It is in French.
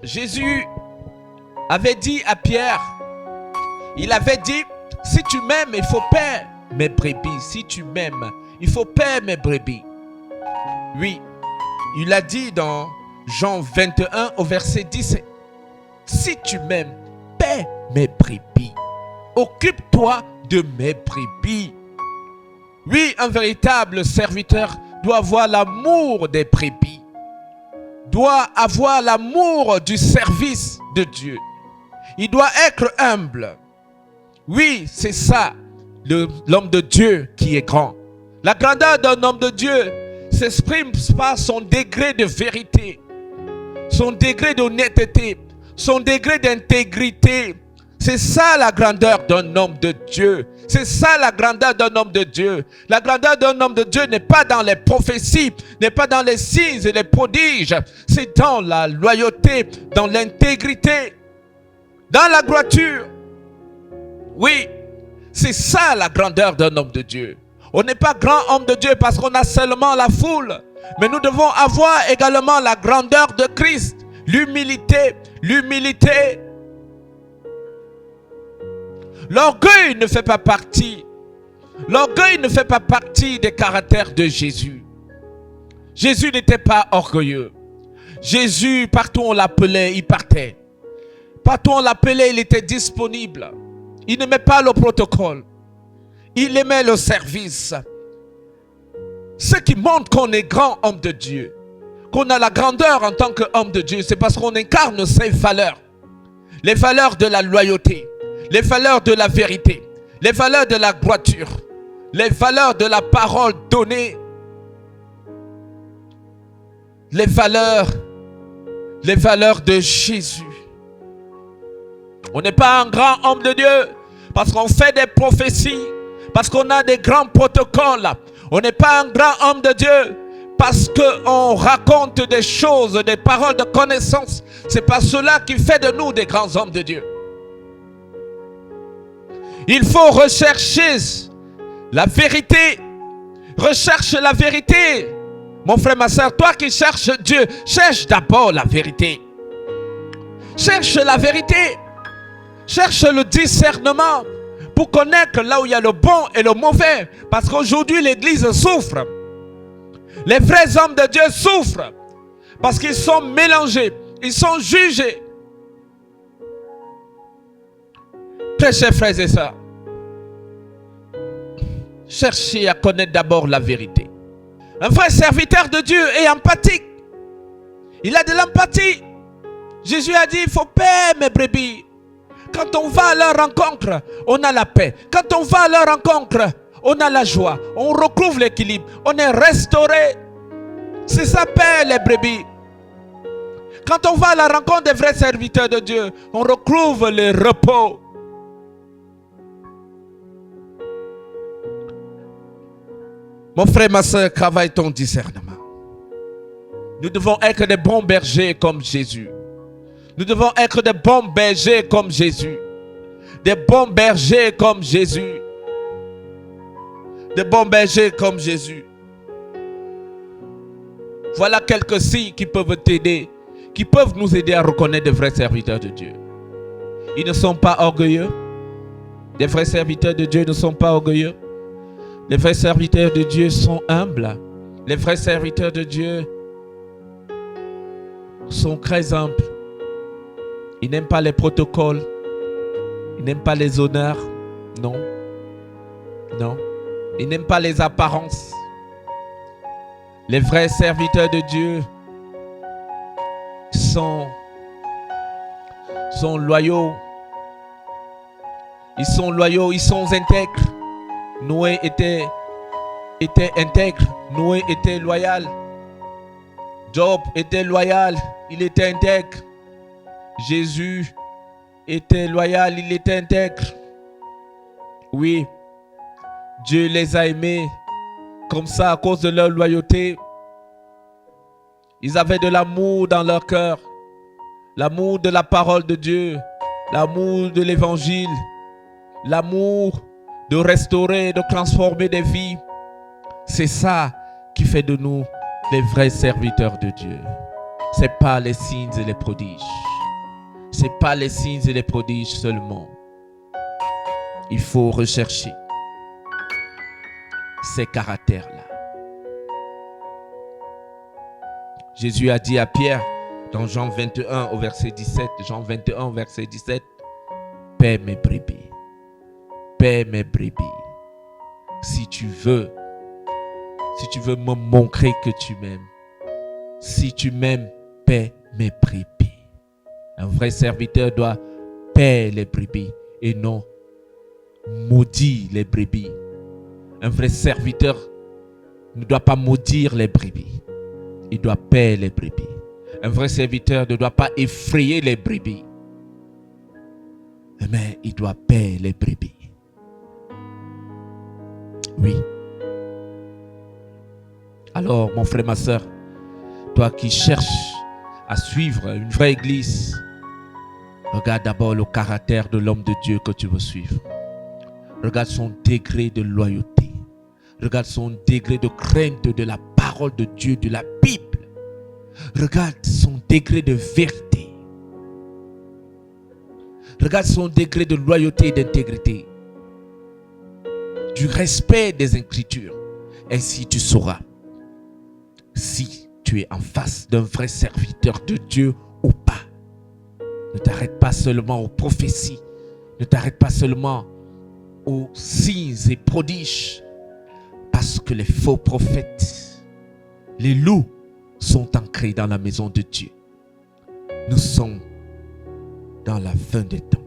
Jésus avait dit à Pierre, il avait dit, si tu m'aimes, il faut paire mes brebis. Si tu m'aimes, il faut paire mes brebis. Oui, il a dit dans Jean 21 au verset 17, si tu m'aimes, paie mes brebis. Occupe-toi de mes brebis. Oui, un véritable serviteur doit avoir l'amour des brebis, doit avoir l'amour du service de Dieu. Il doit être humble. Oui, c'est ça, l'homme de Dieu qui est grand. La grandeur d'un homme de Dieu s'exprime par son degré de vérité, son degré d'honnêteté, son degré d'intégrité. C'est ça la grandeur d'un homme de Dieu. C'est ça la grandeur d'un homme de Dieu. La grandeur d'un homme de Dieu n'est pas dans les prophéties, n'est pas dans les signes et les prodiges. C'est dans la loyauté, dans l'intégrité, dans la droiture. Oui, c'est ça la grandeur d'un homme de Dieu. On n'est pas grand homme de Dieu parce qu'on a seulement la foule. Mais nous devons avoir également la grandeur de Christ. L'humilité, l'humilité. L'orgueil ne fait pas partie. L'orgueil ne fait pas partie des caractères de Jésus. Jésus n'était pas orgueilleux. Jésus, partout on l'appelait, il partait. Partout on l'appelait, il était disponible. Il n'aimait pas le protocole. Il aimait le service. Ce qui montre qu'on est grand homme de Dieu, qu'on a la grandeur en tant qu'homme de Dieu, c'est parce qu'on incarne ces valeurs. Les valeurs de la loyauté, les valeurs de la vérité, les valeurs de la droiture, les valeurs de la parole donnée, les valeurs de Jésus. On n'est pas un grand homme de Dieu parce qu'on fait des prophéties, parce qu'on a des grands protocoles. On n'est pas un grand homme de Dieu parce qu'on raconte des choses, des paroles de connaissance. C'est pas cela qui fait de nous des grands hommes de Dieu. Il faut rechercher la vérité. Recherche la vérité. Mon frère, ma soeur, toi qui cherches Dieu, cherche d'abord la vérité. Cherche la vérité. Cherche le discernement pour connaître là où il y a le bon et le mauvais. Parce qu'aujourd'hui, l'Église souffre. Les vrais hommes de Dieu souffrent. Parce qu'ils sont mélangés. Ils sont jugés. Très chers frères et sœurs, cherchez à connaître d'abord la vérité. Un vrai serviteur de Dieu est empathique. Il a de l'empathie. Jésus a dit, il faut paix mes brebis. Quand on va à leur rencontre, on a la paix. Quand on va à leur rencontre, on a la joie. On retrouve l'équilibre. On est restauré. C'est ça, paix les brebis. Quand on va à la rencontre des vrais serviteurs de Dieu, on retrouve le repos. Mon frère, ma soeur, travaille ton discernement. Nous devons être des bons bergers comme Jésus. Nous devons être des bons bergers comme Jésus. Des bons bergers comme Jésus. Des bons bergers comme Jésus. Voilà quelques signes qui peuvent t'aider, qui peuvent nous aider à reconnaître de vrais serviteurs de Dieu. Ils ne sont pas orgueilleux. Les vrais serviteurs de Dieu ne sont pas orgueilleux. Les vrais serviteurs de Dieu sont humbles. Les vrais serviteurs de Dieu sont très humbles. Ils n'aiment pas les protocoles. Ils n'aiment pas les honneurs. Non. Non. Ils n'aiment pas les apparences. Les vrais serviteurs de Dieu sont loyaux. Ils sont loyaux, ils sont intègres. Noé était intègre. Noé était loyal. Job était loyal. Il était intègre. Jésus était loyal. Il était intègre. Oui. Dieu les a aimés comme ça à cause de leur loyauté. Ils avaient de l'amour dans leur cœur. L'amour de la parole de Dieu. L'amour de l'évangile. L'amour de restaurer, de transformer des vies. C'est ça qui fait de nous les vrais serviteurs de Dieu. C'est pas les signes et les prodiges. C'est pas les signes et les prodiges seulement. Il faut rechercher ces caractères-là. Jésus a dit à Pierre dans Jean 21 au verset 17, Jean 21 au verset 17, paie mes brebis, paie mes brebis. Si tu veux me montrer que tu m'aimes, si tu m'aimes, paie mes brebis. Un vrai serviteur doit payer les brebis et non maudire les brebis. Un vrai serviteur ne doit pas maudire les brebis. Il doit payer les brebis. Un vrai serviteur ne doit pas effrayer les brebis. Mais il doit payer les brebis. Oui. Alors, mon frère, ma soeur, toi qui cherches à suivre une vraie église, regarde d'abord le caractère de l'homme de Dieu que tu veux suivre. Regarde son degré de loyauté. Regarde son degré de crainte de la parole de Dieu, de la Bible. Regarde son degré de vérité. Regarde son degré de loyauté et d'intégrité. Du respect des Écritures. Ainsi tu sauras si tu es en face d'un vrai serviteur de Dieu ou pas. Ne t'arrête pas seulement aux prophéties. Ne t'arrête pas seulement aux signes et prodiges. Parce que les faux prophètes, les loups, sont ancrés dans la maison de Dieu. Nous sommes dans la fin des temps.